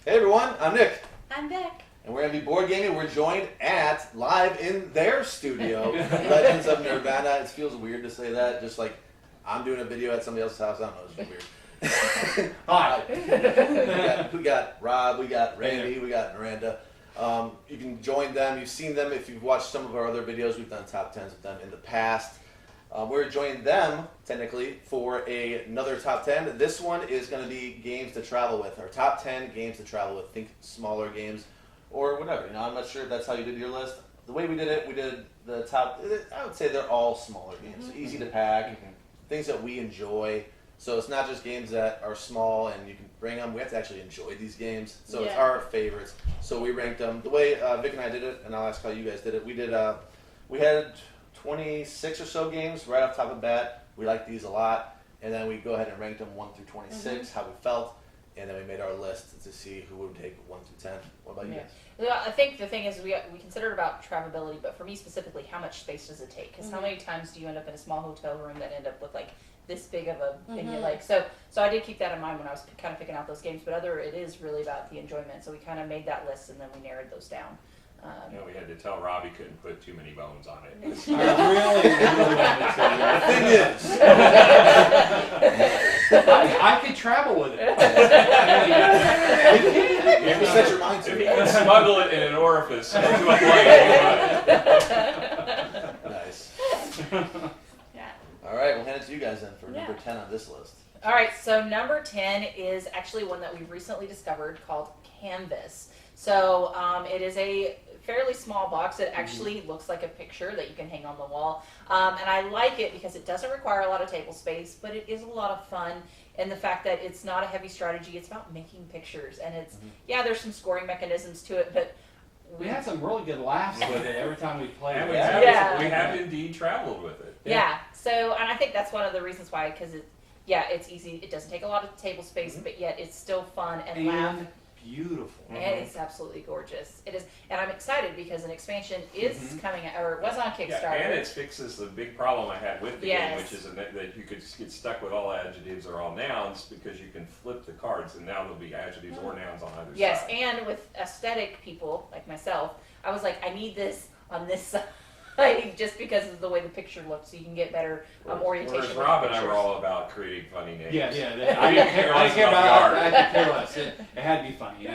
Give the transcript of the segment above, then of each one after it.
Hey everyone, I'm Nick. I'm Beck. And we're going to be board gaming. We're joined live in their studio, Legends of Nerdvana. It feels weird to say that, just like I'm doing a video at somebody else's house. I don't know, it's just weird. Hi. we got Rob, we got Randy, we got Miranda. You can join them. You've seen them if you've watched some of our other videos. We've done top 10s with them in the past. We're joining them, technically, for another top 10. This one is going to be games to travel with, our top 10 games to travel with. Think smaller games or whatever. You know, I'm not sure if that's how you did your list. The way we did it, we did the top, I would say they're all smaller games. Mm-hmm. Easy to pack, things that we enjoy. So it's not just games that are small and you can bring them. We have to actually enjoy these games. So it's our favorites. So we ranked them. The way Vic and I did it, and I'll ask how you guys did it, we had 26 or so games right off the top of the bat. We liked these a lot. And then we go ahead and ranked them 1 through 26, how we felt. And then we made our list to see who would take 1 through 10. What about you guys? Well, I think the thing is we considered about travelability, but for me specifically, how much space does it take? Because how many times do you end up in a small hotel room that end up with like this big of a thing you like? So I did keep that in mind when I was kind of picking out those games. But it is really about the enjoyment. So we kind of made that list and then we narrowed those down. We had to tell Robbie couldn't put too many bones on it. I really wanted to. I could travel with it. If you set your mind to If it. you can smuggle it in an orifice into a plane, Nice. Yeah. All right, we'll hand it to you guys then for number 10 on this list. All right, so number 10 is actually one that we've recently discovered called Canvas. So it is a fairly small box. It actually looks like a picture that you can hang on the wall. And I like it because it doesn't require a lot of table space, but it is a lot of fun. And the fact that it's not a heavy strategy, it's about making pictures. And it's, there's some scoring mechanisms to it, but We had some really good laughs with it every time we played and it. we have indeed traveled with it. Yeah. So, and I think that's one of the reasons why, because it's easy. It doesn't take a lot of table space, but yet it's still fun and laugh. Beautiful. And it's absolutely gorgeous. It is, and I'm excited because an expansion is coming out, or it was on Kickstarter. Yeah, and it fixes the big problem I had with the game, which is that you could just get stuck with all adjectives or all nouns because you can flip the cards, and now there'll be adjectives or nouns on either side. Yes, and with aesthetic people like myself, I was like, I need this on this side just because of the way the picture looks, so you can get better orientation. Whereas Rob and I were all about creating funny names. Yeah. I didn't care I less didn't care about about the I art. could care less. It had to be funny.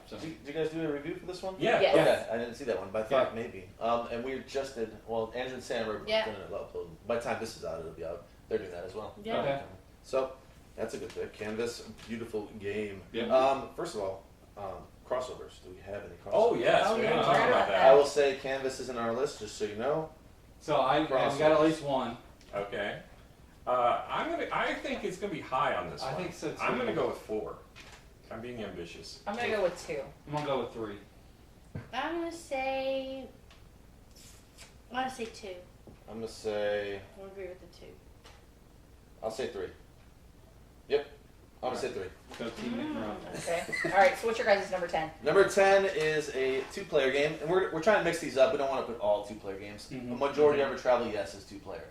So. Did you guys do a review for this one? Yeah. Yes. Okay, I didn't see that one, but I thought maybe. And we just did, Andrew and Sam are going to upload. By the time this is out, it'll be out. They're doing that as well. Yeah. Okay. So, that's a good pick. Canvas, beautiful game. Yeah. First of all, crossovers. Do we have any crossovers? Oh, yes. Oh, We yeah. didn't talk about I that. will say Canvas isn't on our list, just so you know. So I've got at least one. Okay. I think it's gonna be high on this one. I think so too. I'm gonna go with 4. I'm being ambitious. I'm going to go with 2. I'm gonna go with 3. I'm gonna say 2. I'm going to say, I agree with the 2. I'll say 3. Yep, I'm going to say 3. Go Team Nick and Rob. Okay. All right, so what's your guys' number 10? Number 10 is a 2-player game, and we're trying to mix these up. We don't want to put all 2-player games. A majority of our travel, yes, is 2-player.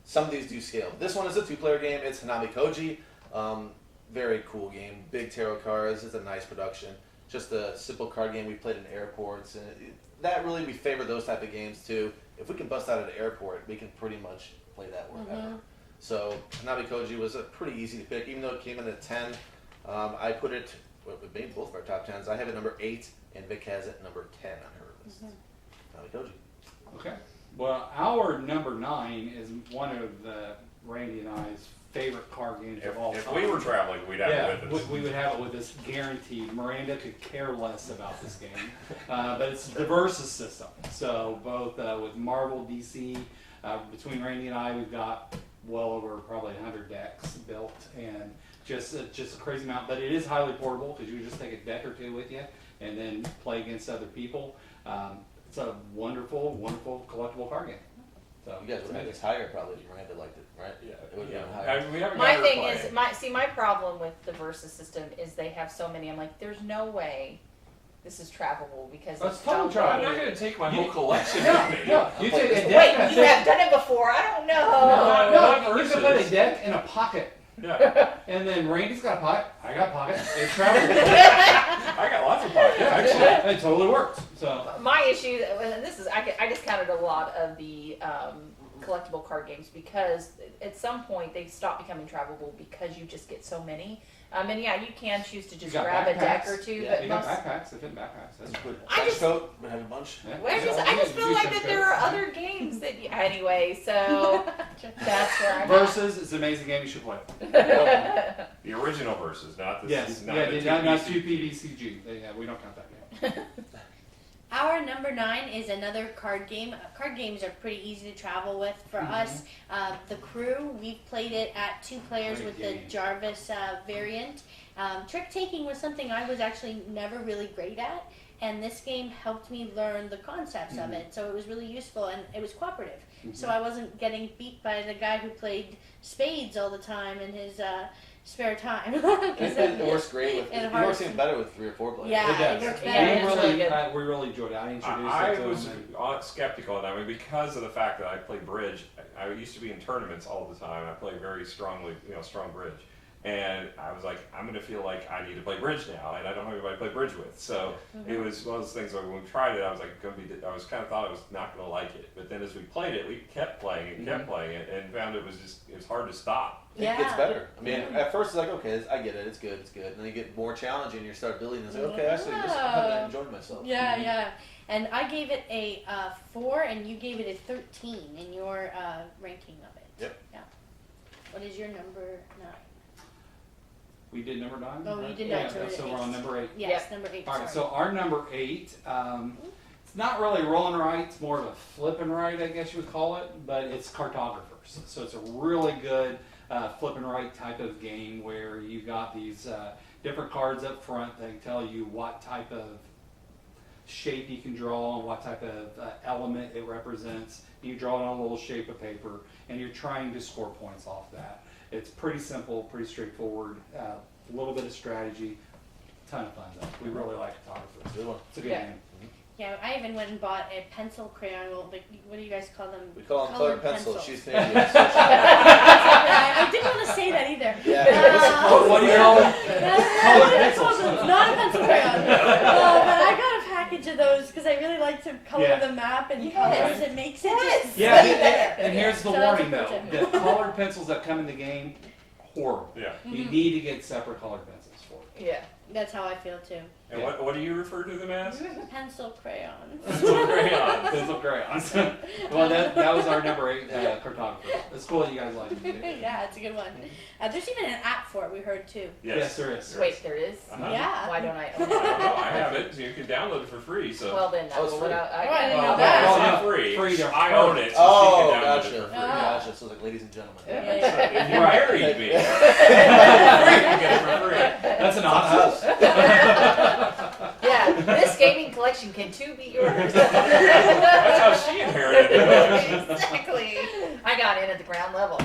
Some of these do scale. This one is a 2-player game. It's Hanami Koji. Very cool game. Big tarot cards. It's a nice production. Just a simple card game we played in airports. And we favor those type of games too. If we can bust out at an airport, we can pretty much play that wherever. So Hanami Koji was pretty easy to pick, even though it came in at 10. I put it, we made both of our top 10s. I have it number 8, and Vic has it number 10 on her list. Hanami Koji. Okay. Well, our number 9 is one of Randy and I's favorite card games of all time. If we were traveling, we'd have it with us. We would have it with us guaranteed. Miranda could care less about this game. But it's the Versus system. So both with Marvel, DC, between Randy and I, we've got well over probably 100 decks built, and just a crazy amount. But it is highly portable because you just take a deck or two with you and then play against other people. It's a wonderful, wonderful collectible card game. So You guys would have this higher probably if Miranda liked it, right? Yeah. It would have been higher. We haven't My got her thing playing. is, my problem with the Versus system is they have so many. I'm like, there's no way this is travelable because That's it's totally downloaded. I'm not going to take my whole collection with me. No, you take a deck. Wait, you have done it before? I don't know. No, you can put a deck in a pocket. Yeah. And then Randy's got a pocket. I got a pocket. It's travelable. I got lots of pockets, actually. It totally works. So My issue, and this is, I discounted a lot of the collectible card games because at some point they stop becoming travelable because you just get so many. And yeah, you can choose to just got grab a deck backpacks. or two, Yeah, but you got most. backpacks. They fit in backpacks. That's cool. I just- coat, we have a bunch. Yeah. Well, I just feel like that there are other games that anyway, so that's where I'm Versus, it's an amazing game. You should play. at. The original versus, not the Yes. not Yeah. the Not 2PC. 2PVCG. Yeah. We don't count that game. Our number 9 is another card game. Card games are pretty easy to travel with for us. The Crew, we've played it at 2 players Great with game. the Jarvis variant. Trick taking was something I was actually never really great at, and this game helped me learn the concepts of it. So it was really useful, and it was cooperative. So I wasn't getting beat by the guy who played spades all the time in his spare time. It works great with. And It hard works to- even better with 3 or 4 players. Yeah, It it does. works Yeah, better. it's really good. We really enjoyed it. I introduced I it to was them. skeptical of that. I mean, because of the fact that I play bridge. I used to be in tournaments all the time. I play very strongly, strong bridge. And I was like, I'm going to feel like I need to play bridge now, and I don't have anybody to play bridge with. So it was one of those things where when we tried it, I was like, I was kind of thought I was not going to like it. But then as we played it, we kept playing it, kept playing it, and found it was hard to stop. It Yeah. gets better. I mean, at first it's like, okay, I get it, it's good. And then you get more challenging, and you start building, and it's like, okay, actually, I'm enjoying myself. Yeah. And I gave it a 4, and you gave it a 13 in your ranking of it. Yep. Yeah. What is your number 9? We did number 9? Oh, you right? did Yeah, not, so it so we're is. on number 8. Yes, Yep. number 8. All right, sorry. so our number 8, it's not really rolling right, it's more of a flipping right, I guess you would call it, but it's Cartographers. So it's a really good flipping right type of game where you've got these different cards up front that tell you what type of shape you can draw and what type of element it represents. You draw it on a little shape of paper, and you're trying to score points off that. It's pretty simple, pretty straightforward, a little bit of strategy, ton of fun though. We really like Cartographers. Good one. It's a good Yeah. game. Yeah, I even went and bought a pencil crayon. Well, what do you guys call them? We call them colored pencils. She's thinking I didn't want to say that either. What do you call it? Colored pencils. Not a pencil crayon. But I got a package of those because I really like to color Yeah. the map and Yes. colors. It makes it just Yeah, way better. and here's the So that's a warning though, pro tip. the colored pencils that come in the game, horrible. Yeah. You need to get separate colored pencils for it. Yeah. That's how I feel too. And what do you refer to them as? Pencil crayons. Crayons. Pencil crayons. Well, that was our number 8 Cartographer. It's cool that you guys like it too. Yeah, it's a good one. There's even an app for it. We heard too. Yes, there is. Wait, there is? Uh-huh. Yeah. Why don't I own I don't know. it? I have it. So you can download it for free. So. Well, then, Oh, it's free. I didn't know Well, that. it's Well, not no, free. free to I own it. So Oh, she can download gotcha. it for free. Gotcha. So it's like, ladies and gentlemen. If you Right. married me, you can get it for free. That's an House. option. Yeah, this gaming collection can too be yours. That's how she inherited it. Exactly. I got in at the ground level.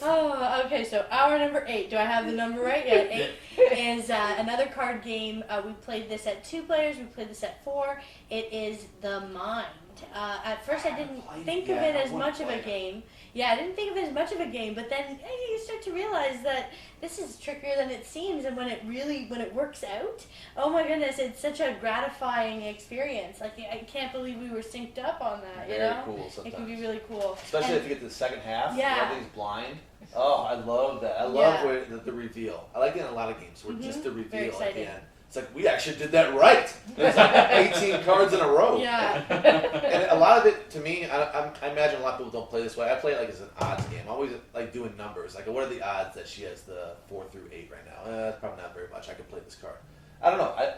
Oh, okay. So our number 8. Do I have the number right? Yeah, 8 is another card game. We played this at 2 players. We played this at 4. It is The Mind. At first, I didn't think of it as much of a game. Yeah, I didn't think of it as much of a game. But then you start to realize that this is trickier than it seems. And when it works out, oh my goodness, it's such a gratifying experience. Like I can't believe we were synced up on that. Very You know, cool it sometimes. can be really cool. Especially And- if you get to the second half, Yeah. where everything's blind. Oh, I love that. I love where the reveal. I like it in a lot of games where just the Very reveal at exciting. the end. It's like, we actually did that right. There's like 18 cards in a row. Yeah. And a lot of it, to me, I imagine a lot of people don't play this way. I play it like it's an odds game. I always like doing numbers. Like, what are the odds that she has the 4 through 8 right now? That's probably not very much. I could play this card. I don't know. I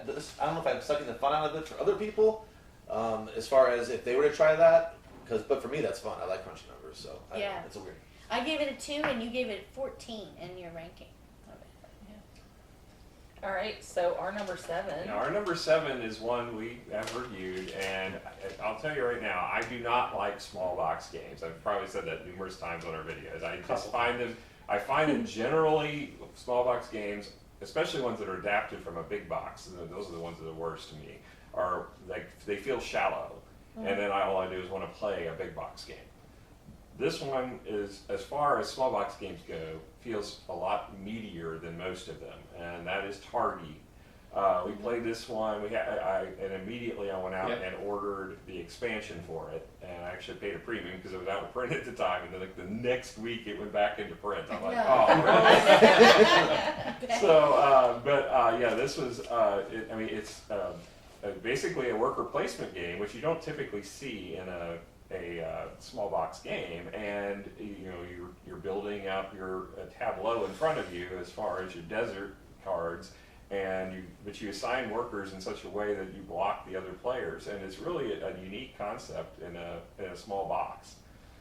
don't know if I'm sucking the fun out of it for other people, as far as if they were to try that. But for me, that's fun. I like crunchy numbers, so I don't know. Yeah. It's a weird. I gave it a 2, and you gave it 14 in your ranking of it. All right, so our number 7. Now, our number 7 is one we have reviewed, and I'll tell you right now, I do not like small box games. I've probably said that numerous times on our videos. I find them generally, small box games, especially ones that are adapted from a big box, and those are the ones that are worst to me, are like, they feel shallow. And then all I do is want to play a big box game. This one is, as far as small box games go, feels a lot meatier than most of them, and that is Targi. We played this one. And immediately I went out and ordered the expansion for it, and I actually paid a premium because it was out of print at the time. And then like the next week it went back into print. I'm like, oh, really? So, yeah, this was. It's basically a worker placement game, which you don't typically see in a small box game, and you're building up your tableau in front of you as far as your desert cards. But you assign workers in such a way that you block the other players, and it's really a unique concept in a small box.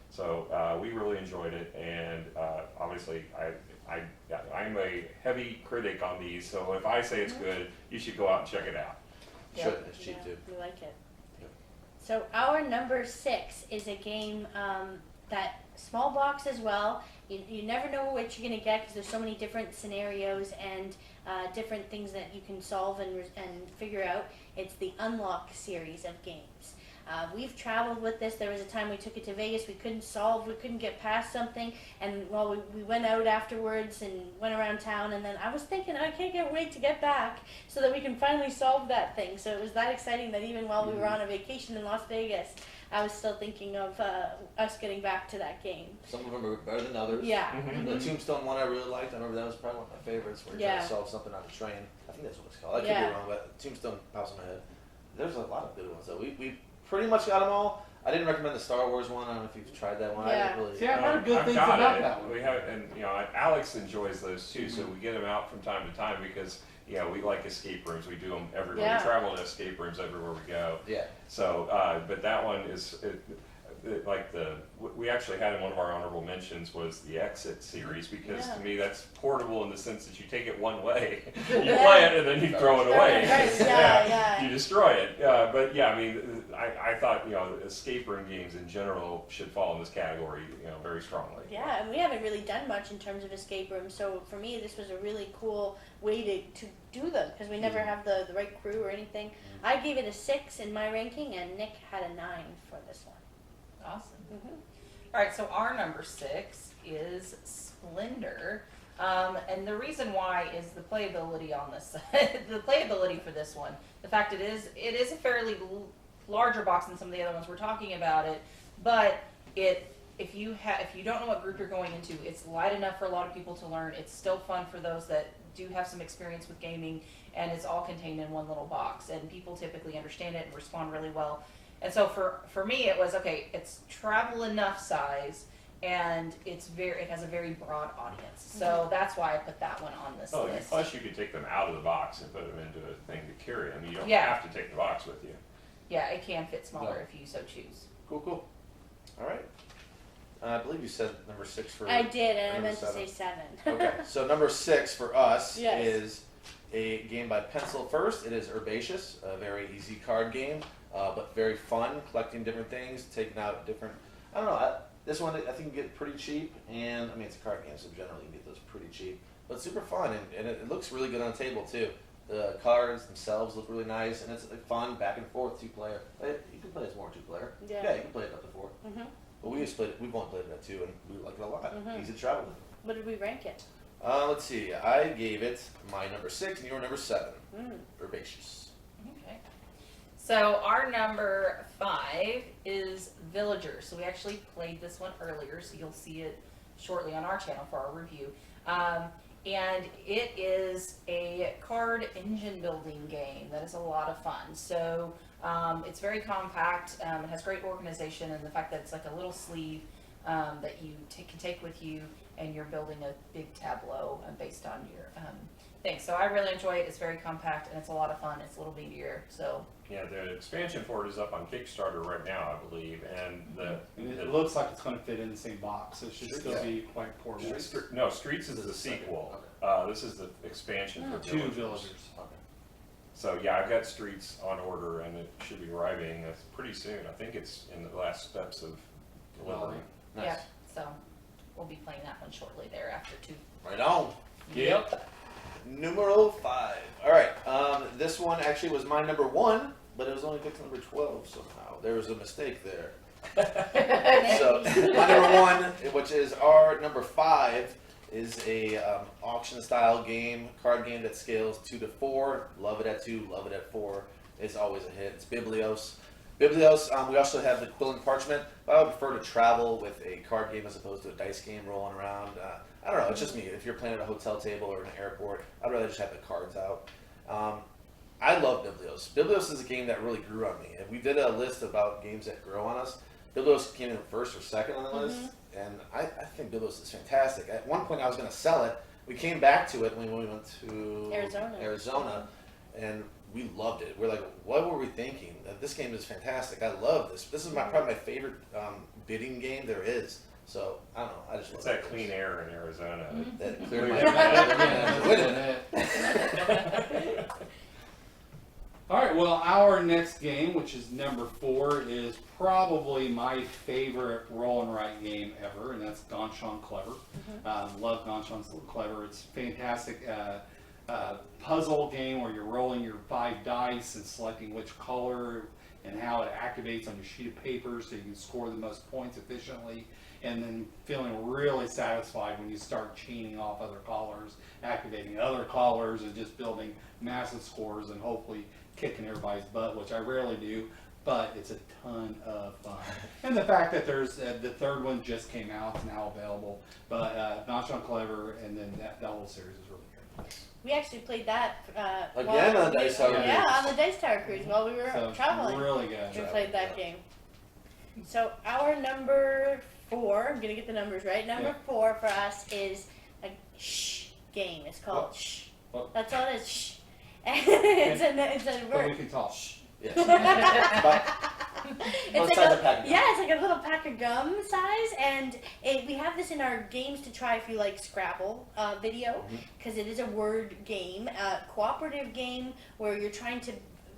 So we really enjoyed it, and obviously I'm a heavy critic on these. So if I say it's good, you should go out and check it out. Should. It's cheap too. We like it. Yep. So our number 6 is a game that small box as well. You never know what you're going to get because there's so many different scenarios and different things that you can solve and figure out. It's the Unlock series of games. We've traveled with this. There was a time we took it to Vegas. We couldn't get past something, and we went out afterwards and went around town, and then I was thinking, I can't wait to get back so that we can finally solve that thing. So it was that exciting that even while we were on a vacation in Las Vegas, I was still thinking of us getting back to that game. Some of them are better than others. Yeah. The Tombstone one I really liked. I remember that was probably one of my favorites, where you try to solve something on a train. I think that's what it's called. I could be wrong, but Tombstone pops in my head. There's a lot of good ones though. We pretty much got them all. I didn't recommend the Star Wars one. I don't know if you've tried that one. Yeah. I didn't really. See, I've heard good I've things got about it. that one. We have, and Alex enjoys those too. So we get them out from time to time because we like escape rooms. We do them everywhere. Yeah. We travel to escape rooms everywhere we go. Yeah. So, but that one is we actually had in one of our honorable mentions was the Exit series because to me that's portable in the sense that you take it one way, you play it and then you throw it away. Yeah. You destroy it. But yeah, I mean, I thought escape room games in general should fall in this category, very strongly. Yeah, and we haven't really done much in terms of escape rooms, so for me this was a really cool way to do them because we never have the right crew or anything. I gave it a 6 in my ranking, and Nick had a 9 for this one. Awesome. All right, so our number 6 is Splendor. And the reason why is the playability on this. The playability for this one. The fact it is a fairly larger box than some of the other ones we're talking about it, but if you don't know what group you're going into, it's light enough for a lot of people to learn. It's still fun for those that do have some experience with gaming, and it's all contained in one little box, and people typically understand it and respond really well. And so for me, it was okay. It's travel enough size, and it has a very broad audience. So that's why I put that one on this list. Plus, you could take them out of the box and put them into a thing to carry. I mean, you don't Yeah. have to take the box with you. Yeah, it can fit smaller if you so choose. Cool. All right. I believe you said number 6 for. I did, and I number meant to 7. say 7. Okay, so number 6 for us Yes. is a game by Pencil First. It is Herbaceous, a very easy card game, but very fun, collecting different things, taking out different. I don't know. This one I think you get pretty cheap, and I mean it's a card game, so generally you can get those pretty cheap. But it's super fun, and it looks really good on the table too. The cards themselves look really nice, and it's fun, back and forth, 2-player. You can play as more 2-player. Yeah. You can play it up to 4. Mhm. But we've only played it at 2, and we like it a lot. Easy to travel with. What did we rank it? Let's see. I gave it my number 6, and your number 7. Herbaceous. Okay. So our number 5 is Villagers. So we actually played this one earlier, so you'll see it shortly on our channel for our review. And it is a card engine building game that is a lot of fun. So it's very compact. It has great organization, and the fact that it's like a little sleeve that you can take with you, and you're building a big tableau based on your thing. So I really enjoy it. It's very compact, and it's a lot of fun. It's a little meatier. So Yeah, the expansion for it is up on Kickstarter right now, I believe, and It looks like it's going to fit in the same box, so it should still be quite portable. Streets is the sequel. This is the expansion for Two Villagers. villagers. So yeah, I've got Streets on order, and it should be arriving pretty soon. I think it's in the last steps of delivery. Nice. yeah, so we'll be playing that one shortly thereafter too. Right on. Yep. Numero 5. All right. This one actually was my number 1, but it was only picked number 12 somehow. There was a mistake there. So my number 1, which is our number 5, is a auction style game, card game that scales 2 to 4. Love it at 2, love it at 4. It's always a hit. It's Biblios. We also have the Quill and Parchment, but I would prefer to travel with a card game as opposed to a dice game rolling around. I don't know, it's just me. If you're playing at a hotel table or an airport, I'd rather just have the cards out. I love Biblios. Biblios is a game that really grew on me. If we did a list about games that grow on us, Biblios came in first or second on the list, and I think Biblios is fantastic. At one point I was going to sell it. We came back to it when we went to Arizona, and we loved it. We're like, what were we thinking? This game is fantastic. I love this. This is probably my favorite bidding game there is. So, I don't know. I just It's love that clean air in Arizona. That cleared my All right, well, our next game, which is number 4, is probably my favorite roll and write game ever, and that's Nonchalance Clever. Love Nonchalance Clever. It's fantastic. Puzzle game where you're rolling your 5 dice and selecting which color and how it activates on your sheet of paper so you can score the most points efficiently, and then feeling really satisfied when you start chaining off other colors, activating other colors, and just building massive scores and hopefully kicking everybody's butt, which I rarely do, but it's a ton of fun. And the fact that there's the third one just came out, it's now available, but Nonchalance Clever, and then that whole series is really good. We actually played that Again on the Dice Tower Cruise. Yeah, on the Dice Tower Cruise while we were traveling. Really good. We played that game. So our number 4, I'm gonna get the numbers right. Number 4 for us is a shh game. It's called shh. That's all it is. Shh. it's a But word. we can talk. Yes. It's like a little pack of gum size, and we have this in our games to try if you like Scrabble video, because it is a word game, cooperative game where you're trying to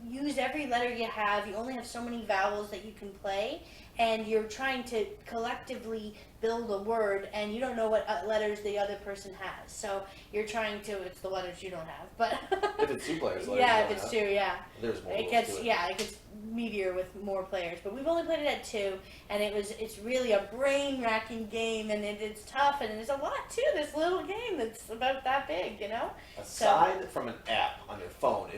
use every letter you have. You only have so many vowels that you can play, and you're trying to collectively build a word, and you don't know what letters the other person has. So you're trying to, it's the letters you don't have, but if it's 2 players, yeah, if it's 2, yeah. There's more. It gets it gets meatier with more players, but we've only played it at 2, and it's really a brain racking game, and it's tough, and there's a lot to this little game that's about that big, you know. Aside from an app on your phone,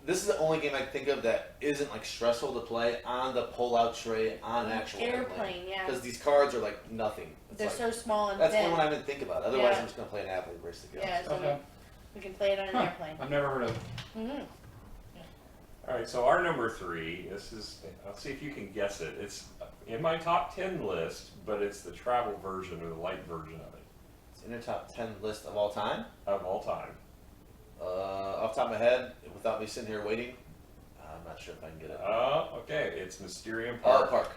this is the only game I can think of that isn't like stressful to play on the pull-out tray on an actual airplane. Yeah, because these cards are like nothing. They're so small and that's thin. the one I didn't think about. Otherwise, I'm just gonna play an app and race the go. Yeah, so we can play it on an airplane. I've never heard of it. All right, so our number 3, this is, I'll see if you can guess it. It's in my top 10 list, but it's the travel version or the light version of it. It's in your top 10 list of all time? Of all time. Off the top of my head, without me sitting here waiting, I'm not sure if I can get it. Okay, it's Mysterium Park. Park.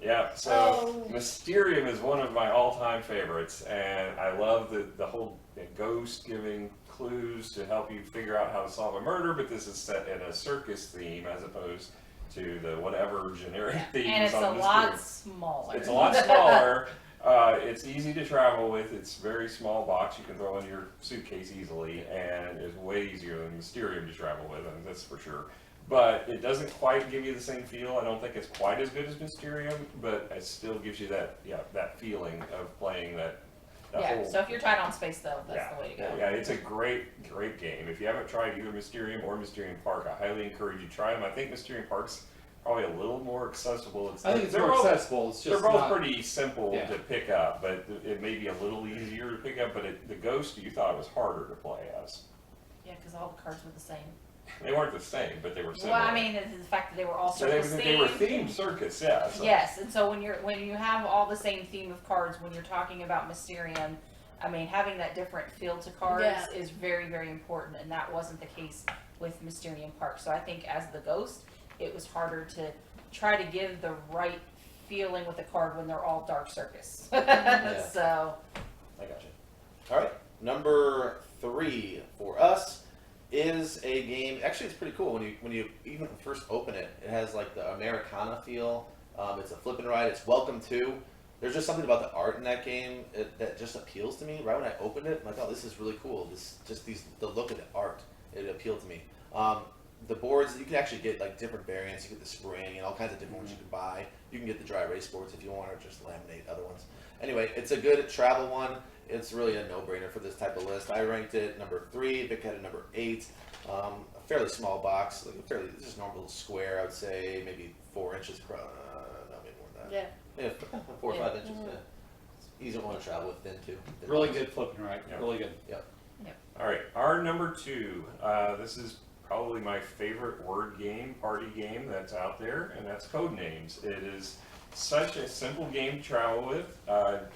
Yeah, so Mysterium is one of my all-time favorites, and I love the whole ghost giving clues to help you figure out how to solve a murder, but this is set in a circus theme as opposed to the whatever generic theme. And it's a lot smaller. It's a lot smaller. It's easy to travel with. It's a very small box you can throw in your suitcase easily, and it's way easier than Mysterium to travel with, and that's for sure. But it doesn't quite give you the same feel. I don't think it's quite as good as Mysterium, but it still gives you that feeling of playing that whole... So if you're tight on space, though, that's the way to go. Yeah, it's a great game. If you haven't tried either Mysterium or Mysterium Park, I highly encourage you to try them. I think Mysterium Park's probably a little more accessible. I think it's more accessible. It's just they're both pretty simple to pick up, but it may be a little easier to pick up. But the Ghost, you thought it was harder to play as. Yeah, because all the cards were the same. They weren't the same, but they were similar. Well, I mean, the fact that they were all circus themed. They were themed circus, yeah. So. Yes, and so when you have all the same theme of cards, when you're talking about Mysterium, I mean, having that different feel to cards is very, very important, and that wasn't the case with Mysterium Park. So I think as the Ghost, it was harder to try to give the right feeling with the card when they're all dark circus. So I got you. All right, number 3 for us is a game. Actually, it's pretty cool when you even first open it. It has like the Americana feel. It's a flip and ride. It's Welcome To. There's just something about the art in that game that just appeals to me. Right when I opened it, I'm like, oh, this is really cool. The look of the art, it appealed to me. the boards, you can actually get like different variants. You get the spring and all kinds of different ones you can buy. You can get the dry erase boards if you want, or just laminate other ones. Anyway, it's a good travel one. It's really a no-brainer for this type of list. I ranked it number 3. Vic had it number 8. A fairly small box, like a fairly just normal square. I would say maybe 4 inches across. No, maybe more than that. Yeah. Yeah, 4 or 5 inches. Yeah. Easy one to travel with, thin too. Thin Really ones. good flipping right. Yeah. Really good. Yep. All right, our number 2. This is probably my favorite word game, party game that's out there, and that's Codenames. It is such a simple game to travel with.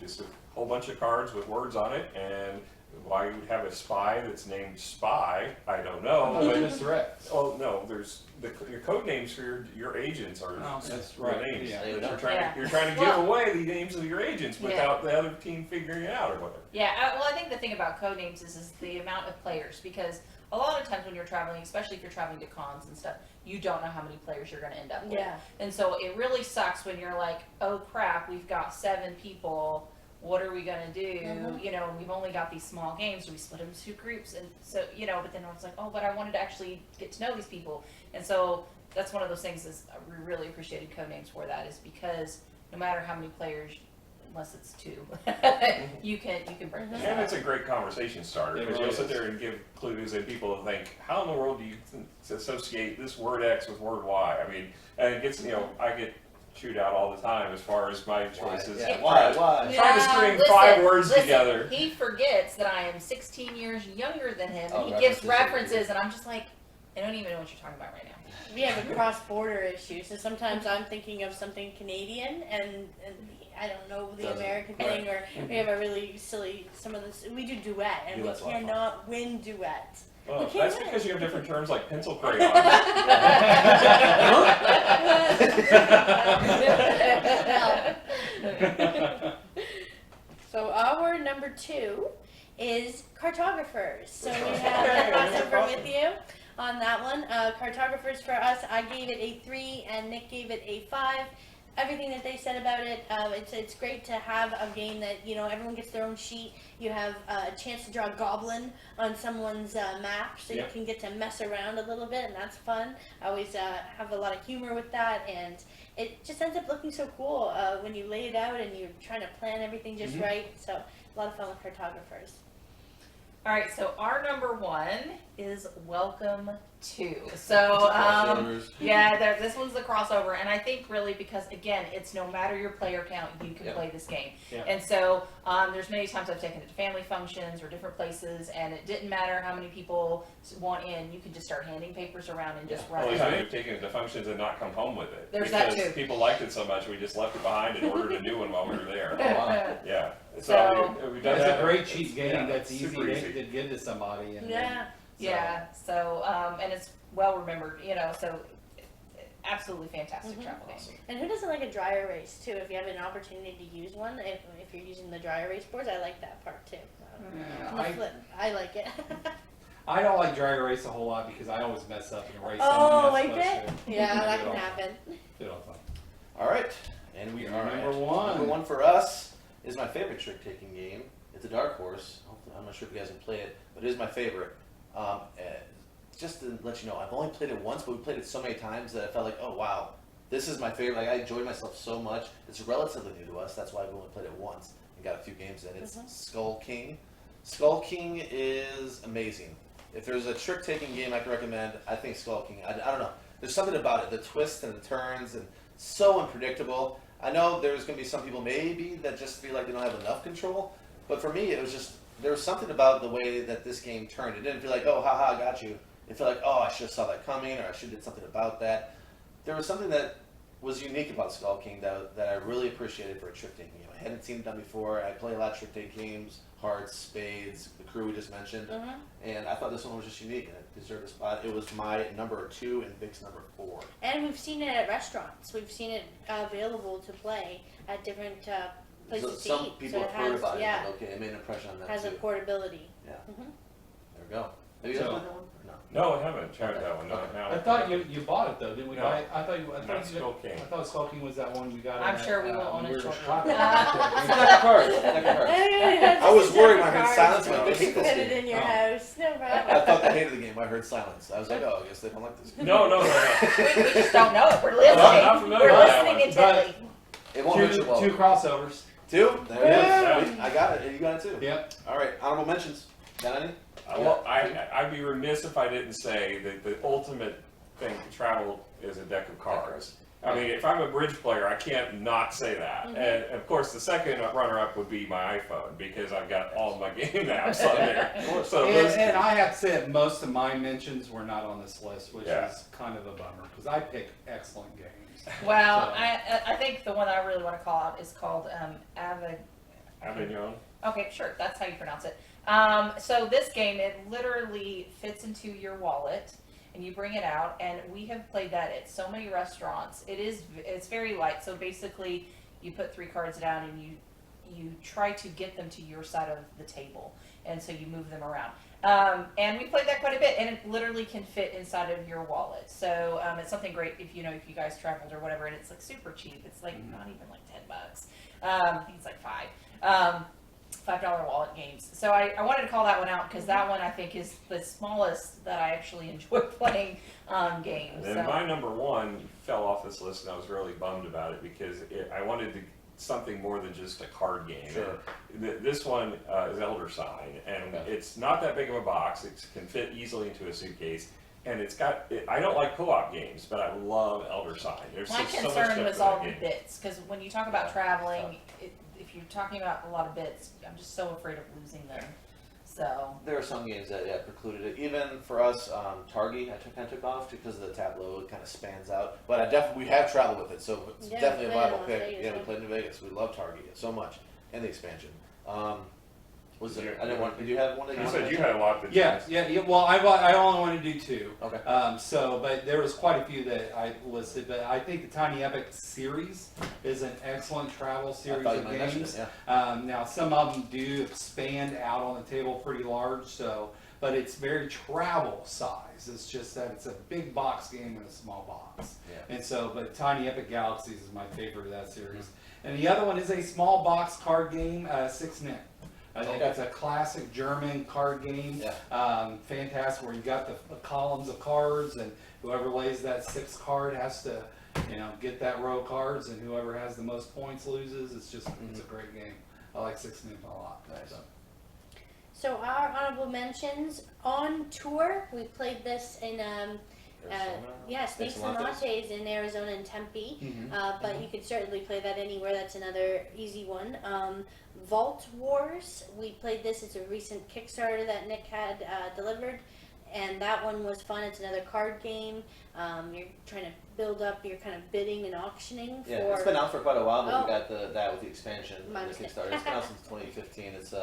Just a whole bunch of cards with words on it, and why you would have a spy that's named Spy, I don't know. Oh, But, Miss Rex. oh no, there's your code names for your agents are Oh, that's your right. names. Yeah. There you go. You're trying to give away the names of your agents without the other team figuring it out or whatever. Yeah, well, I think the thing about Codenames is the amount of players, because a lot of times when you're traveling, especially if you're traveling to cons and stuff, you don't know how many players you're going to end up with. Yeah. And so it really sucks when you're like, oh crap, we've got 7 people. What are we going to do? Mhm. You know, we've only got these small games. So we split them into 2 groups. And so, you know, but then I was like, oh, but I wanted to actually get to know these people. And so that's one of those things is we really appreciated Codenames for that, is because no matter how many players, unless it's 2, you can break this And up. it's a great conversation starter, It because really you'll sit is. there and give clues and people will think, how in the world do you associate this word X with word Y? I mean, and it gets, you know, I get chewed out all the time as far as my choices. Yeah. Why? Trying to string Listen, 5 words listen, together. He forgets that I am 16 years younger than him. Oh, He gives references. references, and I'm just like, I don't even know what you're talking about right now. We have a cross-border issue, so sometimes I'm thinking of something Canadian, and I don't know the Doesn't. American thing, or we have a really silly, some of this, we do duet, and Duet's a lot we of fun. cannot win duet. Well, We can't that's win. because you have different terms like pencil crayon. So our number 2 is Cartographers. So we have a crossover with you on that one. Cartographers for us, I gave it a 3 and Nick gave it a 5. Everything that they said about it, it's great to have a game that, you know, everyone gets their own sheet. You have a chance to draw a goblin on someone's map, so Yeah. you can get to mess around a little bit, and that's fun. I always have a lot of humor with that, and it just ends up looking so cool when you lay it out and you're trying to plan everything just right. So a lot of fun with Cartographers. All right, so our number 1 is Welcome to. So, Crossovers. yeah, this one's the crossover, and I think really because, again, it's no matter your player count, you can Yep. play this game. Yeah. And so there's many times I've taken it to family functions or different places, and it didn't matter how many people want in, you could just start handing papers around and just Well, run we've it. taken it to functions and not come home with it. There's that because too. people liked it so much, we just left it behind and ordered a new one while we were there. Wow. Yeah. So- we've done That's that. a great cheap game Yeah, that's super easy to give to somebody. And Yeah. Yeah, so, and it's well remembered, you know, so absolutely fantastic travel game. And who doesn't like a dry erase too? If you have an opportunity to use one, if you're using the dry erase boards, I like that part too. On the flip, I like it. I don't like dry erase a whole lot because I always mess up and erase Oh, something like that's that? supposed to. Yeah, that Do can it all- happen. do it all the time. All right, and we are Number at one. Number 1 for us is my favorite trick-taking game. It's a dark horse. Hopefully, I'm not sure if you guys can play it, but it is my favorite. Just to let you know, I've only played it once, but we played it so many times that I felt like, oh wow, this is my favorite. Like I enjoyed myself so much. It's relatively new to us. That's why we only played it once and got a few games in. It's Skull King. Skull King is amazing. If there's a trick-taking game I can recommend, I think Skull King. I don't know. There's something about it, the twists and the turns, and so unpredictable. I know there's going to be some people maybe that just feel like they don't have enough control, but for me it was just, there was something about the way that this game turned. It didn't feel like, oh, haha, I got you. It felt like, oh, I should have saw that coming, or I should have did something about that. There was something that was unique about Skull King that I really appreciated for a trick-taking game. I hadn't seen it done before. I play a lot of trick-taking games, hearts, spades, the crew we just mentioned, and I thought this one was just unique, and it deserved a spot. It was my number 2 and Vic's number 4. And we've seen it at restaurants. We've seen it available to play at different places to Some eat. people so have heard about yeah, it. Okay, it made an impression on them has too. a portability. There we go. Have you guys So- played that one? No. No, I haven't tried that one. No, Okay. no. I thought you bought it though, didn't we? No. Buy it? I thought Not Skull King. I thought Skull King was that one we got. I'm in sure we at, will own when it we were in shortly. Chicago. Deck of cards. Deck of cards. I was worried when I heard silence. Like, they hate Put this it game. in your Oh. house. No I problem. thought they hated the game. I heard silence. I was like, oh, I guess they don't like this game. No. We just don't know it. We're I'm listening. not familiar We're with that listening one. intently. It won't hurt you well. Two crossovers. Two? There Yeah. it is. I got it. You got it too. Yep. All right. Honorable mentions. Got any? Well, I'd be remiss if I didn't say that the ultimate thing to travel is a deck of cards. I mean, if I'm a bridge player, I can't not say that. And of course, the second runner-up would be my iPhone because I've got all of my game apps on there. So those two. And I have to say that most of my mentions were not on this list, which Yeah. is kind of a bummer because I pick excellent games. Well, So- I think the one that I really want to call out is called Avignon. Okay, sure, that's how you pronounce it. So this game, it literally fits into your wallet, and you bring it out. And we have played that at so many restaurants. It's very light. So basically, you put 3 cards down, and you try to get them to your side of the table, and so you move them around. And we played that quite a bit, and it literally can fit inside of your wallet. So it's something great if you guys traveled or whatever, and it's like super cheap. It's like not even like $10. I think it's like $5 wallet games. So I wanted to call that one out because that one I think is the smallest that I actually enjoy playing games. And then my number one fell off this list, and I was really bummed about it because I wanted something more than just a card game. Sure. This one is Elder Sign, and it's not that big of a box. It can fit easily into a suitcase. And I don't like co-op games, but I love Elder Sign. There's My so much concern stuff was to all that the game. bits because when you talk about traveling, if you're talking about a lot of bits, I'm just so afraid of losing them. So There are some games that precluded it. Even for us, Targi, I took off because of the tableau. It kind of spans out. But we have traveled with it, so it's Yeah, definitely a we played viable in Las pick. Vegas, Yeah, we yeah. played in Vegas. We love Targi so much, and the expansion. Was Did there? you- I didn't want. Did you have one that You you said wanted you to had a lot that Yeah. Well, I only want to do 2. Okay. But there was quite a few that I listed. But I think the Tiny Epic series is an excellent travel I series thought you of might mention games. it. Yeah. Now some of them do expand out on the table pretty large, but it's very travel size. It's just that it's a big box game in a small box. Yeah. And so, but Tiny Epic Galaxies is my favorite of that series. And the other one is a small box card game, 6-Nick. I think Okay. it's a classic German card game. Yeah. Fantastic, where you got the columns of cards, and whoever lays that 6th card has to, get that row of cards, and whoever has the most points loses. It's just, it's a great game. I like 6-Nick a lot. Nice. So our honorable mentions on tour. We played this in Snakes and Lattes in Arizona and Tempe. But you could certainly play that anywhere. That's another easy one. Vault Wars. We played this. It's a recent Kickstarter that Nick had delivered, and that one was fun. It's another card game. You're trying to build up. You're kind of bidding and auctioning for. Yeah, it's been out for quite a while, but Oh. we got that with the expansion My and the mistake. Kickstarter. It's been out since 2015. It's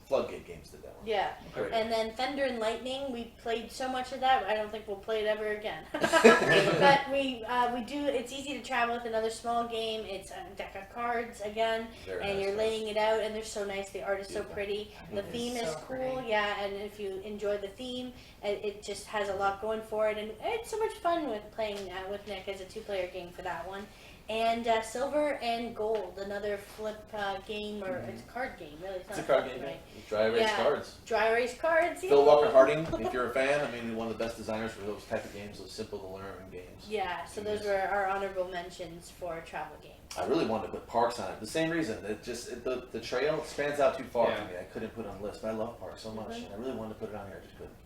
Floodgate Games did that one. Yeah. Great. And then Thunder and Lightning, we played so much of that, I don't think we'll play it ever again. But we do, it's easy to travel with another small game. It's a deck of cards again, Very and nice you're cards. laying it out, and they're so nice. The art is so Beautiful. pretty. The Mhm. theme So is cool, pretty. yeah, and if you enjoy the theme, it just has a lot going for it, and it's so much fun with playing with Nick as a 2-player game for that one. And Silver and Gold, another flip game, or it's a card game, really. It's a not card flip, game. right? Dry erase Yeah. cards. Dry erase cards. Phil yay! Walker Harding, if you're a fan, one of the best designers for those type of games, those simple to learn games. Yeah, so those were our honorable mentions for travel games. I really wanted to put parks on it. The same reason. The trail spans out too far Yeah. for me. I couldn't put it on the list, but I love parks so much. Mhm. I really wanted to put it on here. I just couldn't.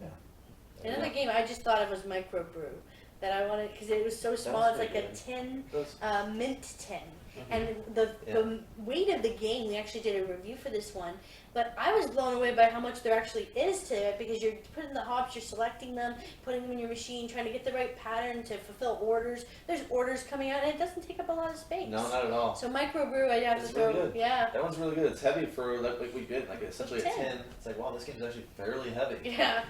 Yeah. Another game I just thought of was Microbrew that I wanted because it was so small. It's pretty like a good. tin, Those- mint tin. And the weight of the game, we actually did a review for this one, but I was blown away by how much there actually is to it because you're putting the hops, you're selecting them, putting them in your machine, trying to get the right pattern to fulfill orders. There's orders coming out, and it doesn't take up a lot of space. No, not at all. So Microbrew, I'd have It's to throw. really good. Yeah. That one's really good. It's heavy for like we did, like essentially a Tin. tin. It's like, wow, this game's actually fairly heavy. Yeah.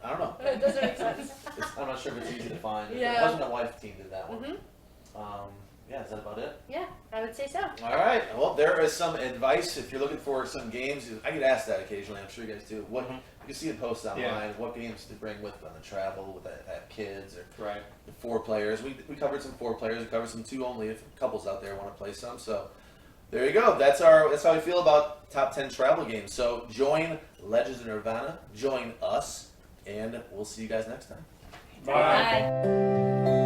I don't know. It doesn't make sense. I'm not sure if it's easy to find. Yeah. My husband and wife team did that one. Mhm. Yeah, is that about it? Yeah, I would say so. All right. Well, there is some advice if you're looking for some games. I get asked that occasionally. I'm sure you guys do. You can see it posted online. Yeah. What games to bring with them to travel with that kids or Right. the 4 players. We covered some 4 players. We covered some 2 only if couples out there want to play some. So there you go. That's how we feel about top 10 travel games. So join Legends of Nerdvana. Join us, and we'll see you guys next time. Bye. Bye.